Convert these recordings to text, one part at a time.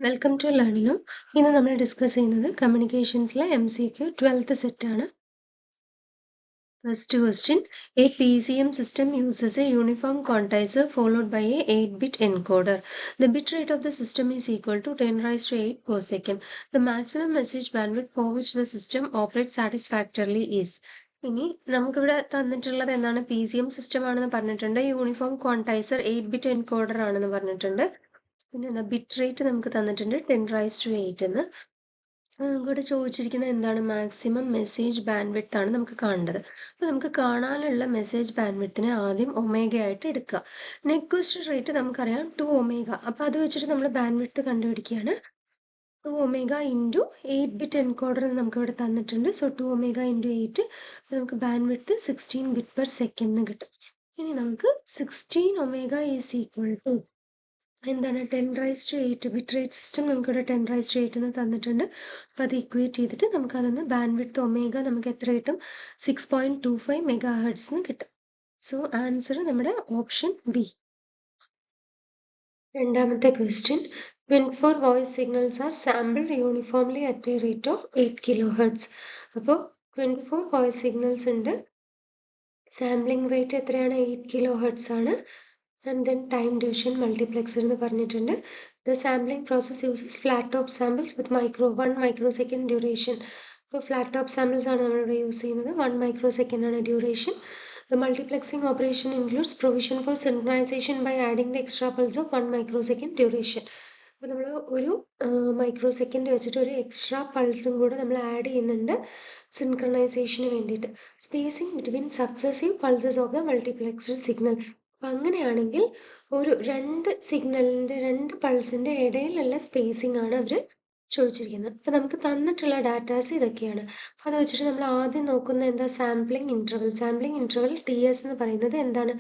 Welcome to learning. ഇന്ന് നമ്മൾ discuss ചെയ്യുന്നത് കമ്മ്യൂണിക്കേഷൻസിലെ MCQ 12th സെറ്റ് ആണ്. First question, A PCM system uses a uniform quantizer followed by a 8-bit encoder. The bit rate of the system is equal to 10 raised to 8 per second. The maximum message bandwidth for which the system operates satisfactorily is. ഇനി നമുക്കിവിടെ തന്നിട്ടുള്ളത് എന്താണ്? PCM system ആണെന്ന് പറഞ്ഞിട്ടുണ്ട്. Uniform quantiser 8-bit encoder ആണെന്ന് പറഞ്ഞിട്ടുണ്ട്. പിന്നെ എന്താ ബിറ്റ് റേറ്റ് നമുക്ക് തന്നിട്ടുണ്ട് 10⁻⁸ എന്ന്. നമുക്കിവിടെ ചോദിച്ചിരിക്കുന്നത് എന്താണ്? മാക്സിമം മെസ്സേജ് ബാൻഡ് വിഡ്ത്ത് ആണ് നമുക്ക് കാണേണ്ടത്. അപ്പോൾ നമുക്ക് കാണാനുള്ള മെസ്സേജ് ബാൻഡ് വിഡ്ത്തിനെ ആദ്യം ഒമേഗ ആയിട്ട് എടുക്കുക. നെക്വസ്റ്റ് റേറ്റ് നമുക്കറിയാം 2 ഒമേഗ. അപ്പോൾ അത് വെച്ചിട്ട് നമ്മൾ ബാൻഡ് വിഡ്ത്ത് കണ്ടുപിടിക്കുകയാണ്. 2 ഒമേഗ ഇൻറ്റു 8-bit എൻകോഡർ നമുക്ക് ഇവിടെ തന്നിട്ടുണ്ട്. സോ 2 ഒമേഗ ഇൻറ്റു 8 നമുക്ക് bandwidth 16 bit per second കിട്ടും. ഇനി നമുക്ക് 16 ഒമേഗ ഈസ് ഈക്വൽ ടു എന്താണ്? 10⁻⁸ ബിറ്റ് റേറ്റ് സിസ്റ്റം നമുക്കിവിടെ 10⁻⁸ എന്ന് തന്നിട്ടുണ്ട്. അപ്പോൾ അത് ഇക്വേറ്റ് ചെയ്തിട്ട് നമുക്ക് അതിന് ബാൻഡ് വിഡ്ത്ത് ഒമേഗ നമുക്ക് എത്ര കിട്ടും? 6.25 MHz എന്ന് കിട്ടും. സോ ആൻസർ നമ്മുടെ ഓപ്ഷൻ ബി. രണ്ടാമത്തെ question, 24 voice signals R sampled uniformly at A rate of 8 kHz. അപ്പോൾ 24 വോയിസ് സിഗ്നൽസ് ഉണ്ട്. സാമ്പിളിംഗ് റേറ്റ് എത്രയാണ്? 8 kHz ആണ്. And then time division multiplexer എന്ന് പറഞ്ഞിട്ടുണ്ട്. The sampling process uses flat top samples with 1 microsecond duration. അപ്പോൾ flat top samples ആണ് നമ്മളിവിടെ use ചെയ്യുന്നത്. 1 microsecond ആണ് duration. The multiplexing operation includes provision for synchronization by adding the extra pulse of 1 microsecond duration. അപ്പോൾ നമ്മൾ ഒരു microsecond വെച്ചിട്ട് ഒരു എക്സ്ട്രാ പൾസും കൂടെ നമ്മൾ ആഡ് ചെയ്യുന്നുണ്ട് സിൻക്രണൈസേഷന് വേണ്ടിയിട്ട്. Spacing between successive pulses of the multiplexed signal. അപ്പം അങ്ങനെയാണെങ്കിൽ ഒരു രണ്ട് പൾസിന്റെ ഇടയിലുള്ള സ്പേസിംഗ് ആണ് അവർ ചോദിച്ചിരിക്കുന്നത്. അപ്പം നമുക്ക് തന്നിട്ടുള്ള ഡാറ്റാസ് ഇതൊക്കെയാണ്. അപ്പം അത് വെച്ചിട്ട് നമ്മൾ ആദ്യം നോക്കുന്ന എന്താ? Sampling interval. Sampling interval TS എന്ന് പറയുന്നത് എന്താണ്?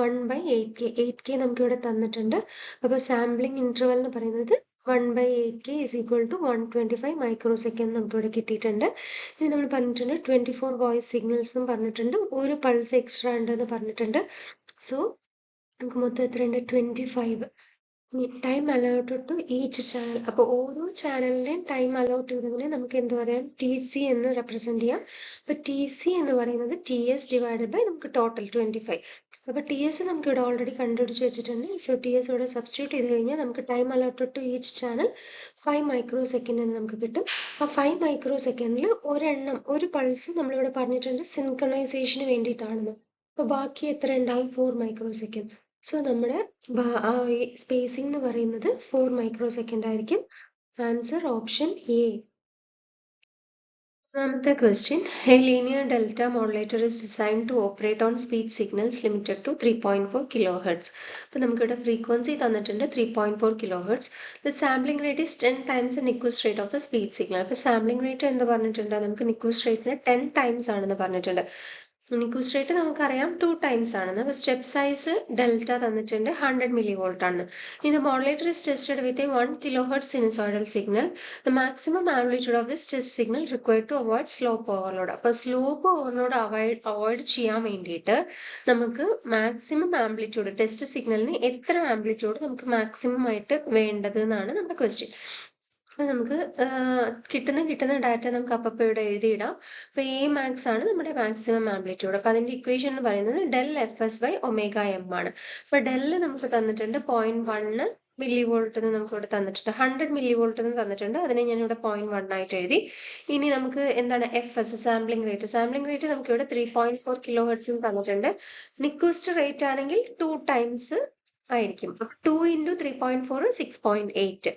1/8K. 8K നമുക്ക് ഇവിടെ തന്നിട്ടുണ്ട്. അപ്പോൾ സാമ്പിളിംഗ് ഇൻ്റർവൽ എന്ന് പറയുന്നത് 1/8K is equal to 125 microsecond നമുക്ക് ഇവിടെ കിട്ടിയിട്ടുണ്ട്. ഇനി നമ്മൾ പറഞ്ഞിട്ടുണ്ട് 24 വോയിസ് സിഗ്നൽസ് എന്നും പറഞ്ഞിട്ടുണ്ട്. ഒരു പൾസ് എക്സ്ട്രാ ഉണ്ടെന്ന് പറഞ്ഞിട്ടുണ്ട്. സോ നമുക്ക് മൊത്തം എത്ര ഉണ്ട്? 25. ഇനി time allotted to each channel. അപ്പോൾ ഓരോ ചാനലിൻ്റെയും ടൈം അലോട്ട് ചെയ്തതിനെ നമുക്ക് എന്ത് പറയാം? TC എന്ന് റെപ്രസെൻറ്റ് ചെയ്യാം. അപ്പോൾ TC എന്ന് പറയുന്നത് TS ഡിവൈഡഡ് ബൈ നമുക്ക് ടോട്ടൽ 25. അപ്പോൾ TS നമുക്ക് ഇവിടെ ഓൾറെഡി കണ്ടുപിടിച്ച് വെച്ചിട്ടുണ്ട്. സോ TS ഇവിടെ സബ്സ്റ്റിറ്റ്യൂട്ട് ചെയ്ത് കഴിഞ്ഞാൽ നമുക്ക് time allotted to each channel 5 microsecond എന്ന് നമുക്ക് കിട്ടും. ആ 5 microsecondൽ ഒരു പൾസ് നമ്മളിവിടെ പറഞ്ഞിട്ടുണ്ട് സിൻക്രണൈസേഷന് വേണ്ടിയിട്ടാണെന്ന്. അപ്പോൾ ബാക്കി എത്ര ഉണ്ടാവും? 4 microsecond. സോ നമ്മുടെ സ്പേസിംഗ് എന്ന് പറയുന്നത് 4 microsecond ആയിരിക്കും. Answer option A. മൂന്നാമത്തെ question, A linear delta modulator is designed to operate on speed signals limited to 3.4 kHz. അപ്പോൾ നമുക്കിവിടെ ഫ്രീക്വൻസി തന്നിട്ടുണ്ട് 3.4 kHz. The sampling rate is 10 times the Nyquist rate of the speed signal. അപ്പോൾ sampling rate എന്ത് പറഞ്ഞിട്ടുണ്ട്? നമുക്ക് Nyquist റേറ്റിന് 10 times ആണെന്ന് പറഞ്ഞിട്ടുണ്ട്. Nyquist rate നമുക്കറിയാം 2 times ആണെന്ന്. അപ്പോൾ സ്റ്റെപ്പ് സൈസ് ഡെൽറ്റ തന്നിട്ടുണ്ട് 100 millivolt ആണ്. The modulator is tested with a 1 kHz sinusoidal signal. The maximum amplitude of this test signal required to avoid slope overload. അപ്പോൾ സ്ലോപ്പ് ഓവർലോഡ് അവോയ്ഡ് ചെയ്യാൻ വേണ്ടിയിട്ട് നമുക്ക് maximum amplitude test സിഗ്നലിന് എത്ര amplitude നമുക്ക് maximum ആയിട്ട് വേണ്ടത് എന്നാണ് നമ്മുടെ ക്വസ്റ്റ്യൻ. അപ്പോൾ നമുക്ക് കിട്ടുന്ന ഡാറ്റ നമുക്ക് അപ്പം ഇവിടെ എഴുതിയിടാം. അപ്പോൾ A max ആണ് നമ്മുടെ മാക്സിമം ആംപ്ലിറ്റ്യൂഡ്. അപ്പോൾ അതിൻ്റെ ഇക്വേഷൻ എന്ന് പറയുന്നത് ∆Fs/ωm ആണ്. അപ്പോൾ ഡെല്ല് നമുക്ക് തന്നിട്ടുണ്ട് 0.1 millivolt എന്ന് നമുക്ക് ഇവിടെ തന്നിട്ടുണ്ട്. 100 millivolt എന്ന് തന്നിട്ടുണ്ട്. അതിനെ ഞാൻ ഇവിടെ 0.1 ആയിട്ട് എഴുതി. ഇനി നമുക്ക് എന്താണ് FS സാമ്പിളിംഗ് റേറ്റ് നമുക്ക് ഇവിടെ 3.4 kHz തന്നിട്ടുണ്ട്. Nyquist റേറ്റ് ആണെങ്കിൽ 2 times ആയിരിക്കും. 2 × 3.4 6.8.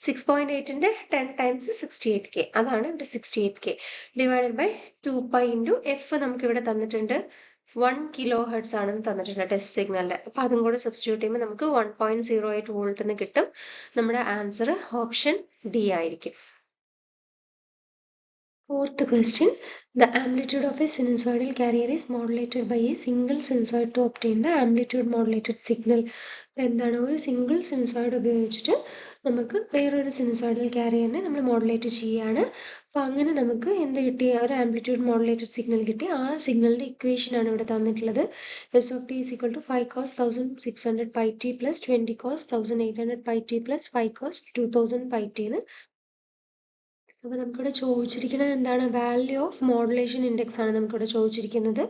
6.8ന്റെ 10 times 68K. അതാണ് ഇവിടെ 68K ഡിവൈഡഡ് ബൈ 2π × F നമുക്ക് ഇവിടെ തന്നിട്ടുണ്ട് 1 kHz ആണെന്ന് തന്നിട്ടുണ്ട് ടെസ്റ്റ് സിഗ്നലിൽ. അപ്പോൾ അതും കൂടെ സബ്സ്റ്റിറ്റ്യൂട്ട് ചെയ്യുമ്പോൾ നമുക്ക് 1.08 volt എന്ന് കിട്ടും. നമ്മുടെ ആൻസർ ഓപ്ഷൻ ഡി ആയിരിക്കും. Fourth question, the amplitude of a sinusoidal carrier is modulated by a single sinusoid to obtain the amplitude modulated signal. എന്താണ്? ഒരു സിംഗിൾ സിനുസോയിഡ് ഉപയോഗിച്ചിട്ട് നമുക്ക് വേറൊരു സിനുസോയ്ഡൽ ക്യാരിയറിനെ നമ്മൾ മോഡുലേറ്റ് ചെയ്യുകയാണ്. അപ്പോൾ അങ്ങനെ നമുക്ക് എന്ത് കിട്ടി, ഒരു ആംപ്ലിറ്റ്യൂഡ് മോഡുലേറ്റഡ് സിഗ്നൽ കിട്ടി. ആ സിഗ്നലിൻ്റെ ഇക്വേഷൻ ആണ് ഇവിടെ തന്നിട്ടുള്ളത്. S of t is equal to 5 cos 1600 pi t plus 20 cos 1800 pi t plus 5 cos 2000 pi t എന്ന്. അപ്പോൾ നമുക്കിവിടെ ചോദിച്ചിരിക്കുന്നത് എന്താണ്, വാല്യൂ ഓഫ് മോഡുലേഷൻ ഇൻഡെക്സ് ആണ് നമുക്കിവിടെ ചോദിച്ചിരിക്കുന്നത്.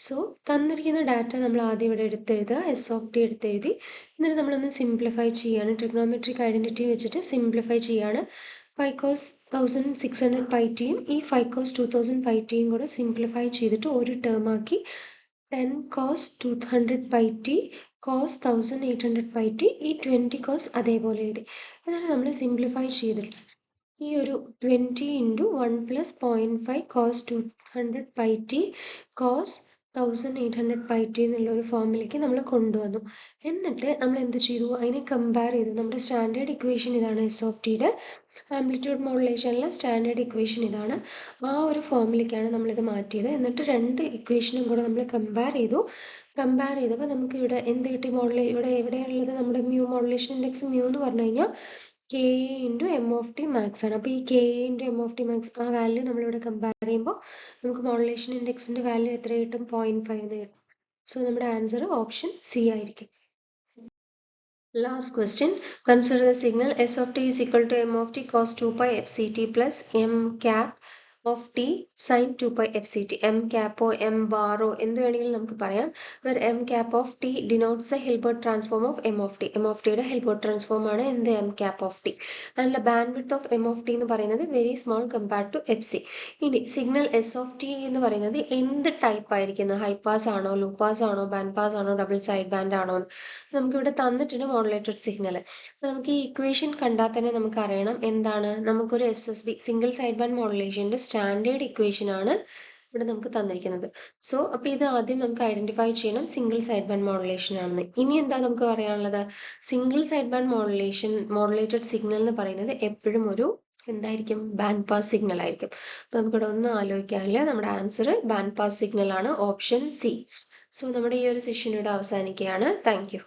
സോ തന്നിരിക്കുന്ന ഡാറ്റ നമ്മൾ ആദ്യം ഇവിടെ എടുത്തെഴുതുക, S of t എടുത്തെഴുതി. എന്നിട്ട് നമ്മളൊന്ന് സിംപ്ലിഫൈ ചെയ്യാണ്, ട്രിഗ്നോമെട്രിക് ഐഡൻറ്റിറ്റി വെച്ചിട്ട് സിംപ്ലിഫൈ ചെയ്യാണ്. 5 cos 1600 pi tയും ഈ 5 cos 2000 pi tയും കൂടെ സിംപ്ലിഫൈ ചെയ്തിട്ട് ഒരു ടേം ആക്കി 10 cos 200 pi t cos 1800 pi t ഈ 20 cos അതേപോലെ എഴുതി. എന്നിട്ട് നമ്മൾ സിംപ്ലിഫൈ ചെയ്തിട്ട് ഈ ഒരു 20 into 1 plus 0.5 cos 200 pi t cos 1800 pi t എന്നുള്ള ഒരു ഫോമിലേക്ക് നമ്മൾ കൊണ്ടുവന്നു. എന്നിട്ട് നമ്മൾ എന്ത് ചെയ്തു, അതിനെ കമ്പയർ ചെയ്തു. നമ്മുടെ സ്റ്റാൻഡേർഡ് ഇക്വേഷൻ ഇതാണ്, S of tയുടെ ആംപ്ലിറ്റ്യൂഡ് മോഡുലേഷനിലെ സ്റ്റാൻഡേർഡ് ഇക്വേഷൻ ഇതാണ്. ആ ഒരു ഫോമിലേക്കാണ് നമ്മളിത് മാറ്റിയത്. എന്നിട്ട് രണ്ട് ഇക്വേഷനും കൂടെ നമ്മൾ കമ്പയർ ചെയ്തപ്പോൾ നമുക്ക് ഇവിടെ എന്ത് കിട്ടി, ഇവിടെ എവിടെയുള്ളത് നമ്മുടെ മ്യൂ മോഡുലേഷൻ ഇൻഡെക്സ് മ്യൂ എന്ന് പറഞ്ഞു കഴിഞ്ഞാൽ KA into M of t max ആണ്. അപ്പോൾ ഈ KA into M of t max ആ വാല്യൂ നമ്മളിവിടെ കമ്പയർ ചെയ്യുമ്പോൾ നമുക്ക് മോഡുലേഷൻ ഇൻഡെക്സിൻ്റെ വാല്യൂ എത്ര കിട്ടും, 0.5 എന്ന് കിട്ടും. സോ നമ്മുടെ ആൻസർ ഓപ്ഷൻ സി ആയിരിക്കും. Last question. Consider the signal S of t is equal to M of t cos 2 pi fct plus M cap of t sin 2 pi fct. M cap o M bar o എന്ത് വേണമെങ്കിലും നമുക്ക് പറയാം. where M cap of t denotes the Hilbert transform of M of t. M of t യുടെ Hilbert transform ആണ് എന്ത്, M cap of t. and the bandwidth of M of t എന്ന് പറയുന്നത് very small compared to fc. ഇനി signal S of t എന്ന് പറയുന്നത് എന്ത് type ആയിരിക്കുന്നു, ഹൈ പാസ് ആണോ, ലോ പാസ് ആണോ, ബാൻഡ് പാസ് ആണോ, ഡബിൾ സൈഡ് ബാൻഡ് ആണോ എന്ന് നമുക്കിവിടെ തന്നിട്ടുണ്ട് മോഡുലേറ്റഡ് സിഗ്നൽ. അപ്പോൾ നമുക്ക് ഈ ഇക്വേഷൻ കണ്ടാൽ തന്നെ നമുക്ക് അറിയണം എന്താണ്, നമുക്കൊരു SSB സിംഗിൾ സൈഡ് ബാൻഡ് മോഡുലേഷൻ്റെ സ്റ്റാൻഡേർഡ് ഇക്വേഷൻ ആണ് ഇവിടെ നമുക്ക് തന്നിരിക്കുന്നത്. സോ അപ്പോൾ ഇത് ആദ്യം നമുക്ക് ഐഡന്റിഫൈ ചെയ്യണം സിംഗിൾ സൈഡ് ബാൻഡ് മോഡുലേഷൻ ആണെന്ന്. ഇനി എന്താ നമുക്ക് പറയാനുള്ളത്, single side band modulated signal എന്ന് പറയുന്നത് എപ്പോഴും ഒരു എന്തായിരിക്കും, ബാൻഡ് പാസ് സിഗ്നൽ ആയിരിക്കും. അപ്പോൾ നമുക്കിവിടെ ഒന്നും ആലോചിക്കാനില്ല, നമ്മുടെ ആൻസർ ബാൻഡ് പാസ് സിഗ്നൽ ആണ്, ഓപ്ഷൻ സി. സോ നമ്മുടെ ഈ ഒരു സെഷൻ ഇവിടെ അവസാനിക്കുകയാണ്. Thank you.